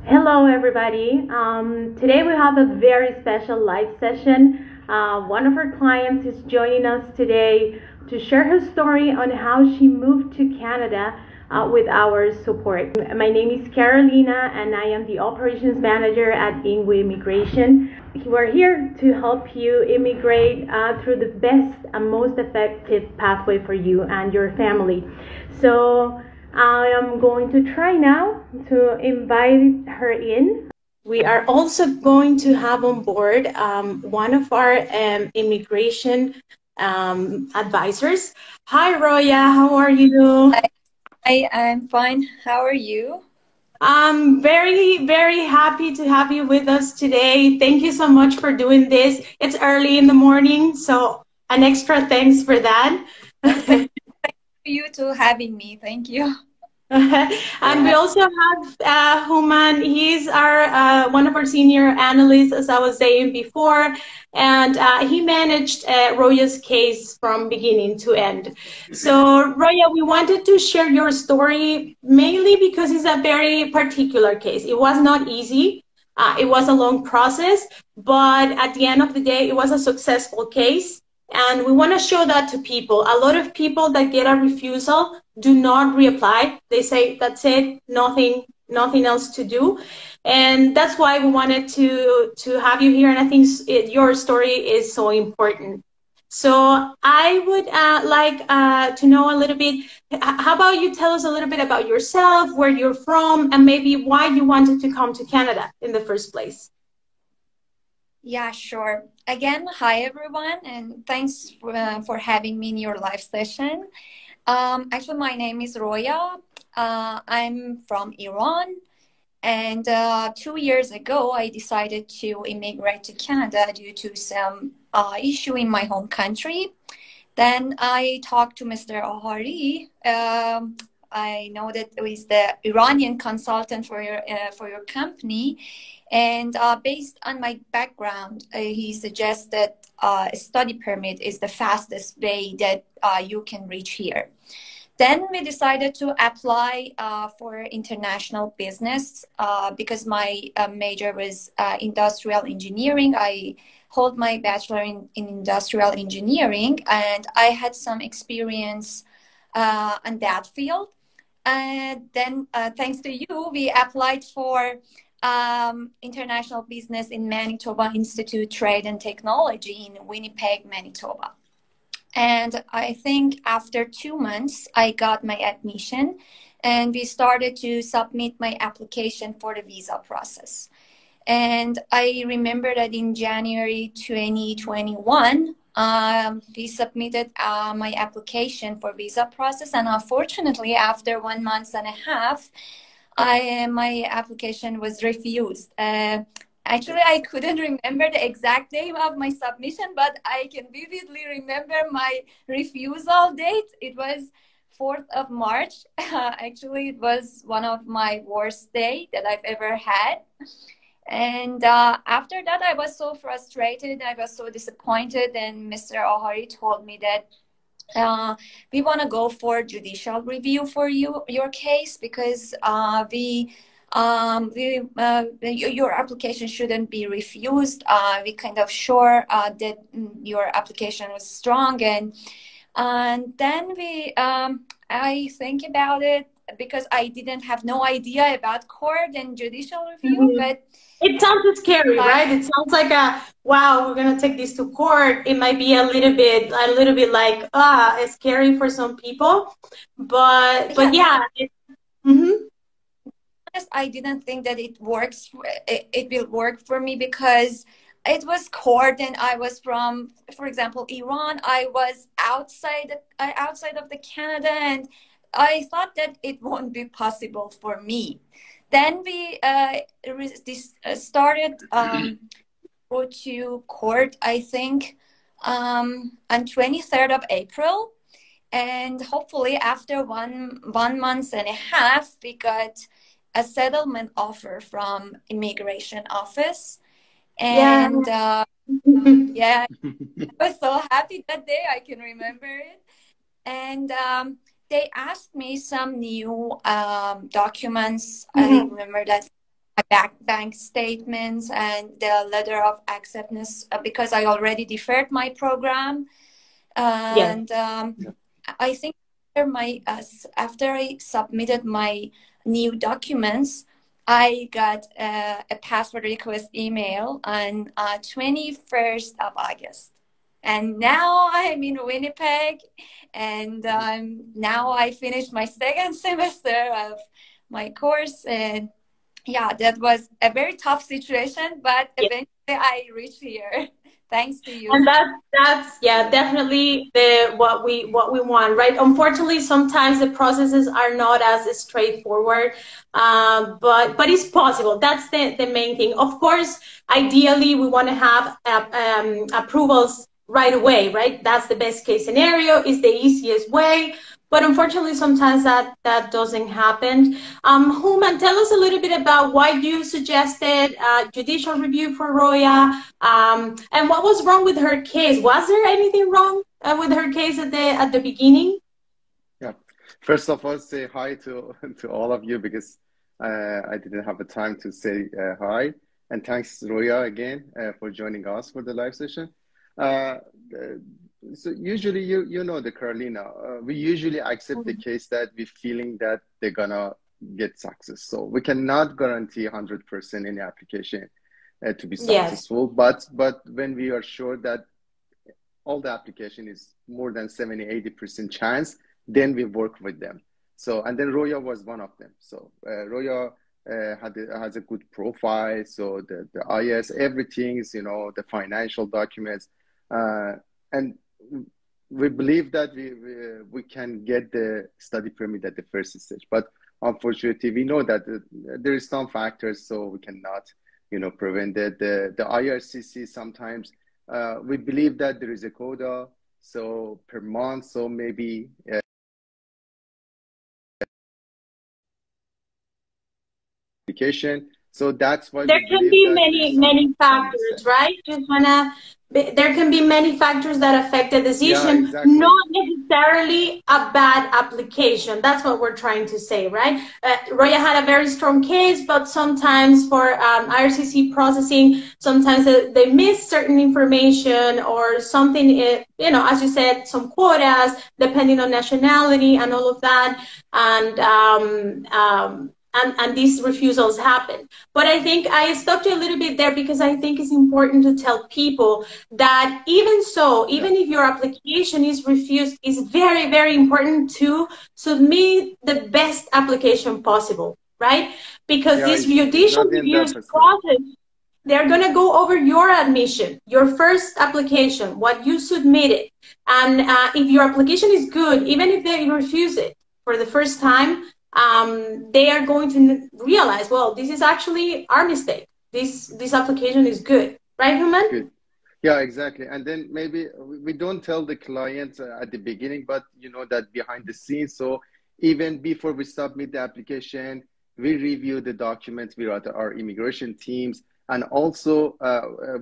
Hello, everybody. Today we have a very special live session. One of our clients is joining us today to share her story on how she moved to Canada with our support. My name is Carolina, and I am the operations manager at INGWE Immigration. We're here to help you immigrate through the best and most effective pathway for you and your family. So I am going to try now to invite her in. We are also going to have on board one of our immigration advisors. Hi, Roya. How are you? I'm fine. How are you? I'm very, very happy to have you with us today. Thank you so much for doing this. It's early in the morning, so an extra thanks for that. Thank you to having me. Thank you. And we also have Human. He's our one of our senior analysts, as I was saying before, and he managed Roya's case from beginning to end. So, Roya, we wanted to share your story mainly because it's a very particular case. It was not easy. It was a long process, but at the end of the day, it was a successful case. And we want to show that to people. A lot of people that get a refusal do not reapply. They say, that's it, nothing else to do. And that's why we wanted to have you here. And I think your story is so important. So I would like to know a little bit, how about you tell us a little bit about yourself, where you're from, and maybe why you wanted to come to Canada in the first place? Yeah, sure. Again, hi everyone, and thanks for having me in your live session. Actually, my name is Roya. I'm from Iran, and 2 years ago, I decided to immigrate to Canada due to some issue in my home country. Then I talked to Mr. Ahari. I know that he's the Iranian consultant for your company, and based on my background, he suggested a study permit is the fastest way that you can reach here. Then we decided to apply for international business because my major was industrial engineering. I hold my bachelor in industrial engineering, and I had some experience in that field. And then thanks to you, we applied for international business in Manitoba Institute Trade and Technology in Winnipeg, Manitoba. And I think after 2 months, I got my admission, and we started to submit my application for the visa process. And I remember that in January 2021, we submitted my application for visa process. And unfortunately, after 1.5 months, my application was refused. Actually, I couldn't remember the exact name of my submission, but I can vividly remember my refusal date. It was 4th of March. Actually, it was one of my worst days that I've ever had. And after that, I was so frustrated. I was so disappointed. And Mr. Ahari told me that we want to go for judicial review for your case because your application shouldn't be refused. We kind of sure that your application was strong, and then I think about it because I didn't have no idea about court and judicial review, but it sounds scary, right? It sounds like wow, we're gonna take this to court. It might be a little bit like it's scary for some people, but yeah. I didn't think that it works. It will work for me because it was court, and I was from, for example, Iran. I was outside of the Canada, and I thought that it won't be possible for me. Then we started go to court, I think, on 23rd of April. And hopefully after 1.5 months, we got a settlement offer from immigration office. And yeah, I was so happy that day. I can remember it. And they asked me some new documents. I remember that my bank statements and the letter of acceptance because I already deferred my program. Yes. And I think after I submitted my new documents, I got a password request email on 21st of August. And now I'm in Winnipeg, and now I finished my second semester of my course. And yeah, that was a very tough situation, but Yes. eventually I reached here. Thanks to you. And that's yeah, definitely what we want, right? Unfortunately, sometimes the processes are not as straightforward, but it's possible. That's the main thing. Of course, ideally, we want to have approvals right away, right? That's the best case scenario. Is the easiest way. But unfortunately, sometimes that doesn't happen. Human, tell us a little bit about why you suggested judicial review for Roya, and what was wrong with her case. Was there anything wrong with her case at the beginning? Yeah. First of all, say hi to to all of you because I didn't have the time to say hi. And thanks, Roya, again for joining us for the live session. Uh, so usually, you know the Carolina, we usually accept the case that we feeling that they're gonna get success. So we cannot guarantee 100% any application to be Yes. successful. But when we are sure that all the application is more than 70-80% chance, then we work with them. So, and then Roya was one of them. So Roya has a good profile. So the IS, everything is, you know, the financial documents. And we believe that we can get the study permit at the first stage. But unfortunately, we know that there is some factors, so we cannot, you know, prevent it. The IRCC sometimes, we believe that there is a quota, so per month, so maybe application. So that's why There we can believe be that there is many some factors, mistake. right? There can be many factors that affect the Yeah, decision, exactly. not necessarily a bad application. That's what we're trying to say, right? Roya had a very strong case, but sometimes for IRCC processing, sometimes they miss certain information or something, you know, as you said, some quotas, depending on nationality and all of that. And these refusals happen. But I think I stopped you a little bit there because I think it's important to tell people that even if your application is refused, it's very, very important to submit the best application possible, right? Because Yeah, this it's judicial not the end of reviews the story. process, they're going to go over your admission, your first application, what you submitted. And if your application is good, even if they refuse it for the first time, they are going to realize, well, this is actually our mistake. This application is good, right, Human? Good. Yeah, exactly. And then maybe we don't tell the client at the beginning, but you know that behind the scenes. So even before we submit the application, we review the documents with our immigration teams, and also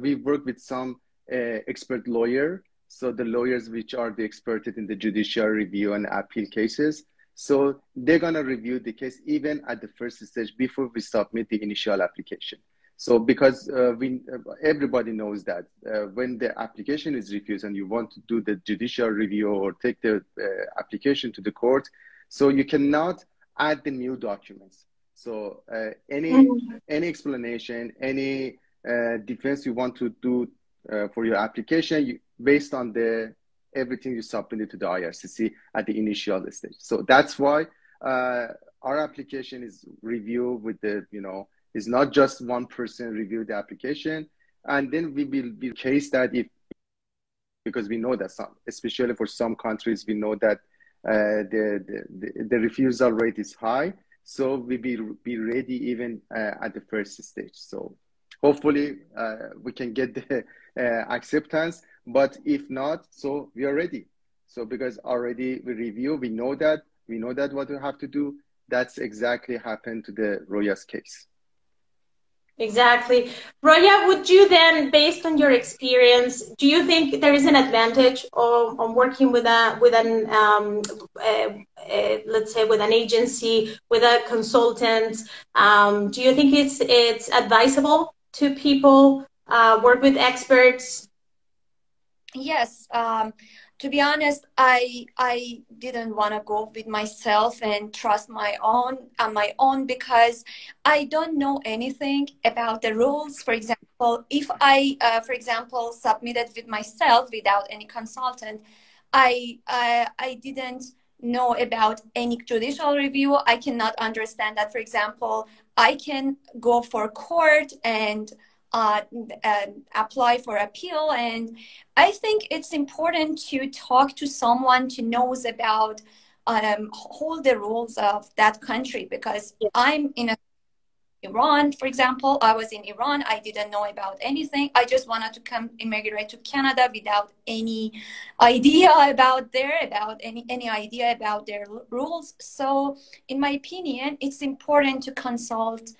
we work with some expert lawyer. So the lawyers which are the expert in the judicial review and appeal cases. So they're gonna review the case even at the first stage before we submit the initial application. So because everybody knows that when the application is refused and you want to do the judicial review or take the application to the court, so you cannot add the new documents. So any explanation, any defense you want to do for your application, based on the everything you submitted to the IRCC at the initial stage. So that's why our application is reviewed with the, you know, it's not just one person review the application, and then we will be case that if, because we know that some, especially for some countries, we know that the refusal rate is high, so we be ready even at the first stage. So hopefully we can get the acceptance, but if not, so we are ready. So because already we review, we know that what we have to do. That's exactly happened to the Roya's case. Exactly. Roya, would you then, based on your experience, do you think there is an advantage on working with let's say, with an agency, with a consultant? Do you think it's advisable to people work with experts? Yes, to be honest, I didn't want to go with myself and trust my own because I don't know anything about the rules. For example, if I, for example, submitted with myself without any consultant, I didn't know about any judicial review. I cannot understand that. For example, I can go for court and uh, apply for appeal, and I think it's important to talk to someone who knows about all the rules of that country, because I'm in Iran, for example. I was in Iran. I didn't know about anything. I just wanted to come immigrate to Canada without any idea about any idea about their rules. So, in my opinion, it's important to consult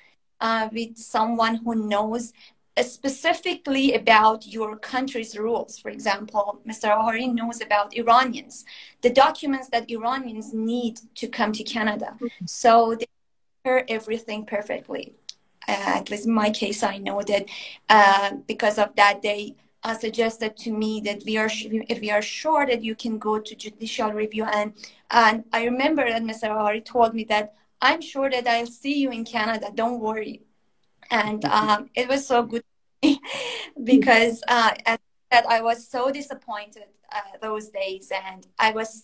with someone who knows specifically about your country's rules. For example, Mr. Ahari knows about Iranians, the documents that Iranians need to come to Canada. So they hear everything perfectly. At least in my case, I know that because of that, they suggested to me that if we are sure that you can go to judicial review. And I remember that Mr. Ahari told me that I'm sure that I'll see you in Canada. Don't worry. And it was so good because as that I was so disappointed those days, and I was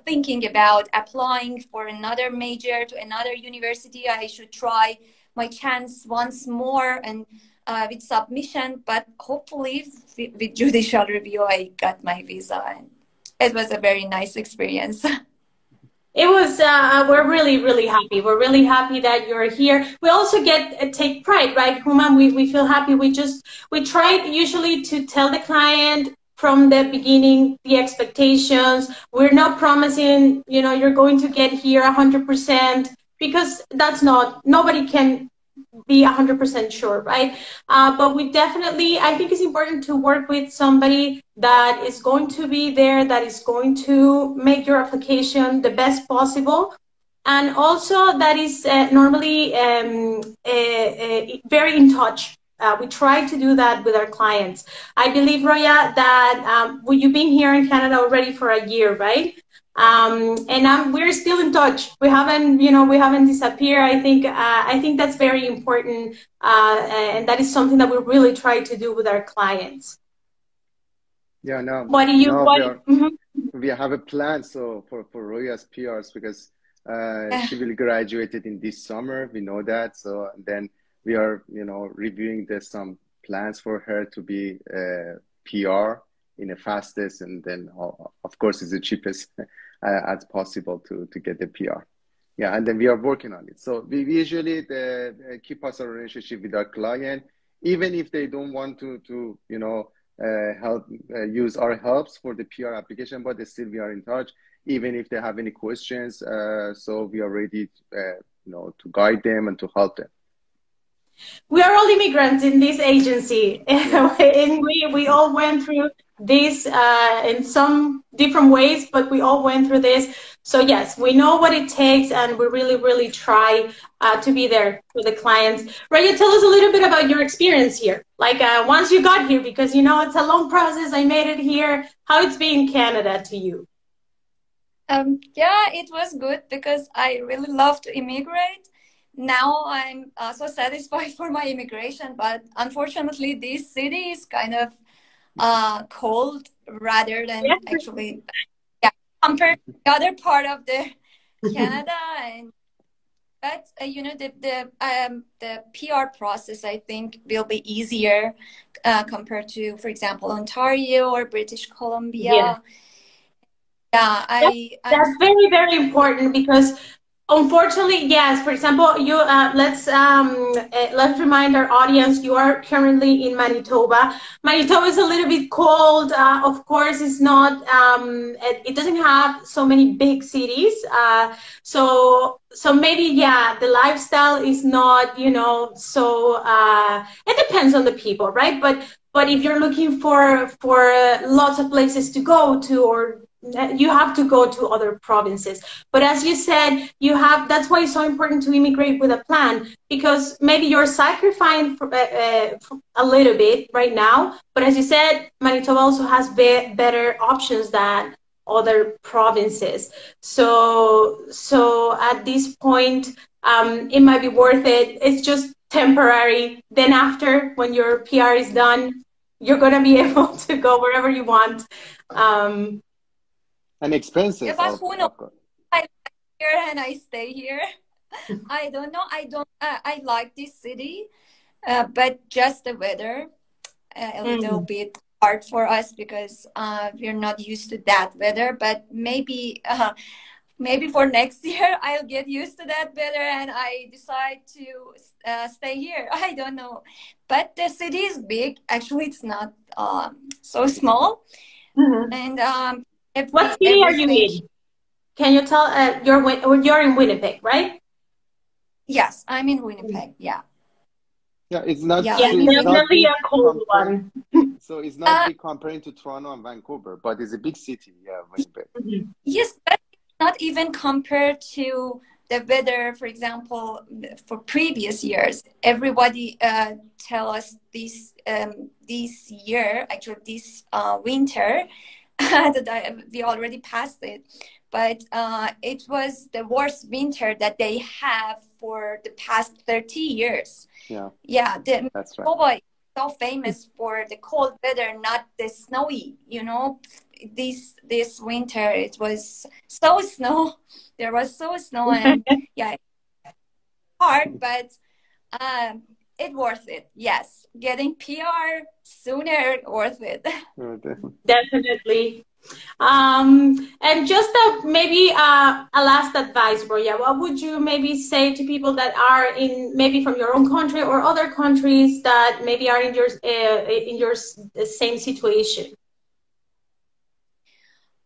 thinking about applying for another major to another university. I should try my chance once more and with submission, but hopefully with judicial review I got my visa, and it was a very nice experience. It was, we're really, really happy. We're really happy that you're here. We also take pride, right, Human? We feel happy. We try usually to tell the client from the beginning the expectations. We're not promising, you're going to get here 100%, because that's nobody can be 100% sure, right? But we definitely, I think it's important to work with somebody that is going to be there, that is going to make your application the best possible. And also that is normally very in touch. We try to do that with our clients. I believe, Roya, that you've been here in Canada already for a year, right? And we're still in touch. We haven't disappeared. I think that's very important, and that is something that we really try to do with our clients. Yeah, no, What do you? no, What? we have a plan for Roya's PRs, because she will graduate in this summer. We know that. So then we are, reviewing some plans for her to be PR in the fastest, and then of course it's the cheapest as possible to get the PR. Yeah, and then we are working on it. So we usually keep us a relationship with our client, even if they don't want to help use our helps for the PR application, but still we are in touch, even if they have any questions. So we are ready, to guide them and to help them. We are all immigrants in this agency, Yeah. and we all went through this in some different ways, but we all went through this. So yes, we know what it takes, and we really, really try to be there for the clients. Raya, tell us a little bit about your experience here. Like once you got here, because it's a long process. I made it here. How it's been in Canada to you? Yeah, it was good because I really love to immigrate. Now I'm so satisfied for my immigration, but unfortunately, this city is kind of cold rather than actually, yeah, compared to the other part of the Canada. And but the PR process, I think, will be easier compared to, for example, Ontario or British Columbia. Yeah. Yeah, That's very, very important, because Unfortunately, yes. For example, you let's remind our audience you are currently in Manitoba. Manitoba is a little bit cold. Of course, it's not. It doesn't have so many big cities. So maybe yeah, the lifestyle is not so. It depends on the people, right? But if you're looking for lots of places to go to, or you have to go to other provinces. But as you said, that's why it's so important to immigrate with a plan, because maybe you're sacrificing a little bit right now, but as you said, Manitoba also has better options than other provinces. So at this point, it might be worth it. It's just temporary. Then after, when your PR is done, you're gonna be able to go wherever you want. Um, And Yeah, expenses, but who knows? of course. I live here and I stay here. I don't know. I don't. I like this city, but just the weather a little mm. bit hard for us because we're not used to that weather. But maybe for next year I'll get used to that better and I decide to stay here. I don't know, but the city is big. Actually, it's not so small, Mhm. and What city are you everything. in? Can you tell? You're in Winnipeg, right? Yes, I'm in Winnipeg. Yeah, Yeah, it's not, yeah, Yeah, I'm so in it's Winnipeg. not definitely big a cold compared, one. so it's not Uh, big comparing to Toronto and Vancouver, but it's a big city. Yeah, Winnipeg. Mhm. yes, but not even compared to the weather. For example, for previous years, everybody tell us this year, actually this winter, that we already passed it, but it was the worst winter that they have for the past 30 years. Yeah, Yeah, the that's right. Manitoba is so famous for the cold weather, not the snowy. This winter it was so snow. There was so snow, and yeah, hard, but um, it worth it. Yes, getting PR sooner worth it. Definitely. And just maybe a last advice, Roya. What would you maybe say to people that are in maybe from your own country or other countries that maybe are in your same situation?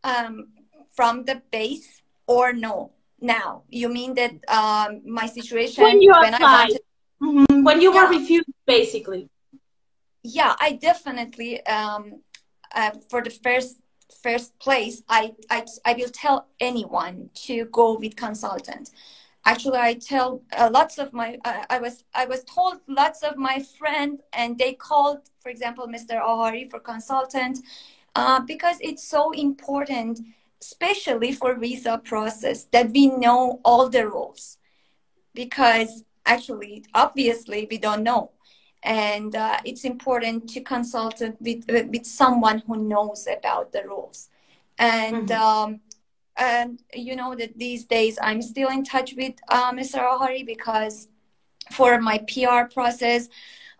um, from the base or no? Now you mean that my When situation you when I apply, wanted? when you were Yeah, refused, basically. yeah, I definitely for the first place I will tell anyone to go with consultant. Actually, I tell lots of my I was told lots of my friends, and they called, for example, Mr. Ahari for consultant, because it's so important, especially for visa process, that we know all the rules, because actually obviously we don't know, and it's important to consult with someone who knows about the rules. and Mhm. um, and you know that these days I'm still in touch with Mr. Ahari, because for my PR process,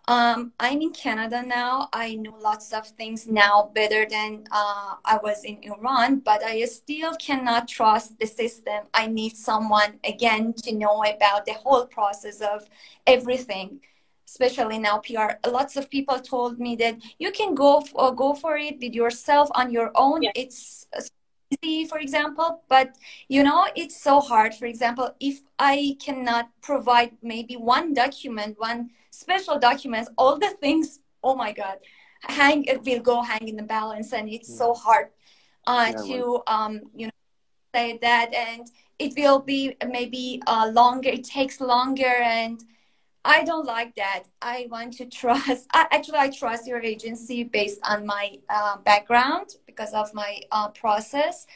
I'm in Canada now. I know lots of things now better than I was in Iran, but I still cannot trust the system. I need someone again to know about the whole process of everything, especially now PR. Lots of people told me that you can go for it with yourself on your own. Yeah. It's easy, for example, but it's so hard. For example, if I cannot provide maybe one document, one special documents, all the things, oh my god, it will go hang in the balance, and it's Yeah, so hard yeah, well, to say that, and it will be maybe longer, it takes longer, and I don't like that. I want to trust. I trust your agency based on my background, because of my process.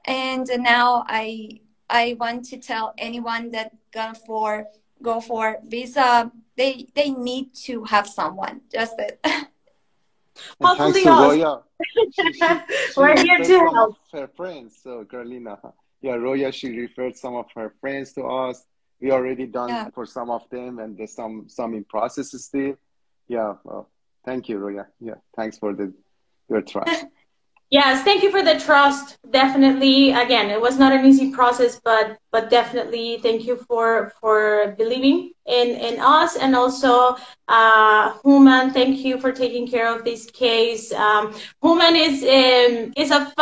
And now I want to tell anyone that go for visa. They need to have someone. Just that. and thanks Hopefully, to us. Roya, she We're here referred to some of help. her friends. So Carolina, yeah, Roya, she referred some of her friends to us. We already done Yeah. for some of them, and there's some in process still. Yeah, well, thank you, Roya. Yeah, thanks for the your trust. Yes, thank you for the trust. Definitely, again, it was not an easy process, but definitely thank you for believing in us, and also Human, thank you for taking care of this case. Human is a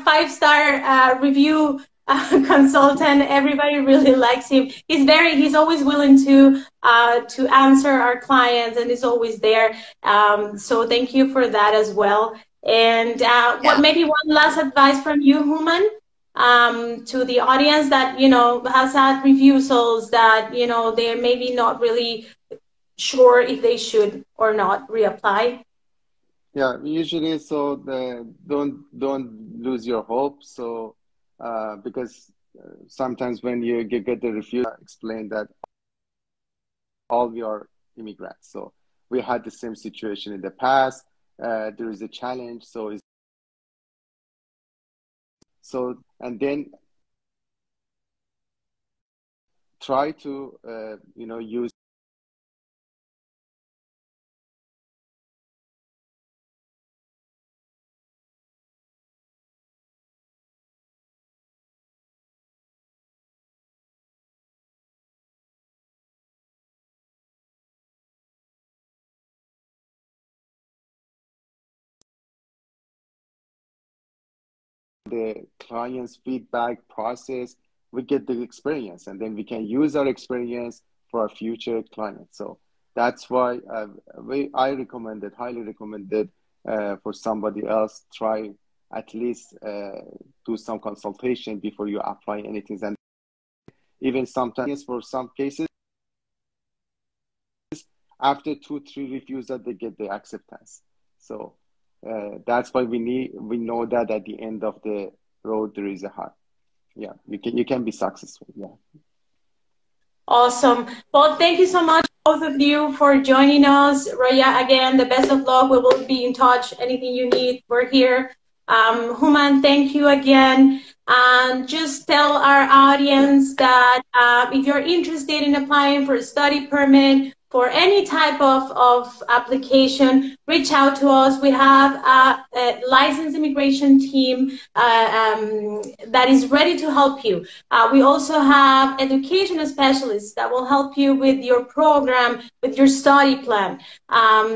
five-star review consultant. Everybody really likes him. He's always willing to answer our clients, and is always there. So thank you for that as well. And what Yeah. maybe one last advice from you, Human, to the audience that has had refusals, that they're maybe not really sure if they should or not reapply. Yeah, usually, so don't lose your hope. So because sometimes when you get the refusal, explain that all we are immigrants. So we had the same situation in the past. There is a challenge. And then try to use the client's feedback process. We get the experience, and then we can use our experience for our future clients. So that's why I recommend it, highly recommend it, for somebody else. Try at least do some consultation before you apply anything. And even sometimes for some cases, after 2, 3 reviews that they get the acceptance. So that's why we know that at the end of the road there is a high. Yeah, you can be successful. Yeah. Awesome. Well, thank you so much, both of you, for joining us. Roya, again, the best of luck. We will be in touch. Anything you need, we're here. Human, thank you again. And just tell our audience that if you're interested in applying for a study permit, for any type of application, reach out to us. We have a licensed immigration team that is ready to help you. We also have educational specialists that will help you with your program, with your study plan.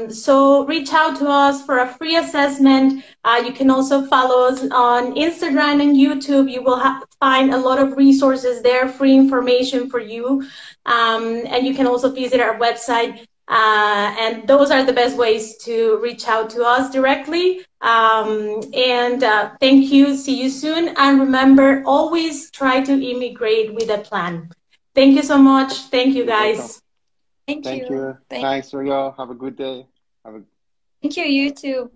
So reach out to us for a free assessment. You can also follow us on Instagram and YouTube. You will find a lot of resources there, free information for you. And you can also visit our website. And those are the best ways to reach out to us directly. And thank you. See you soon. And remember, always try to immigrate with a plan. Thank you so much. Thank you, You're welcome. guys. Thank Thank you. you. Thanks, Roya. Have a good day. Have a Thank you, you too.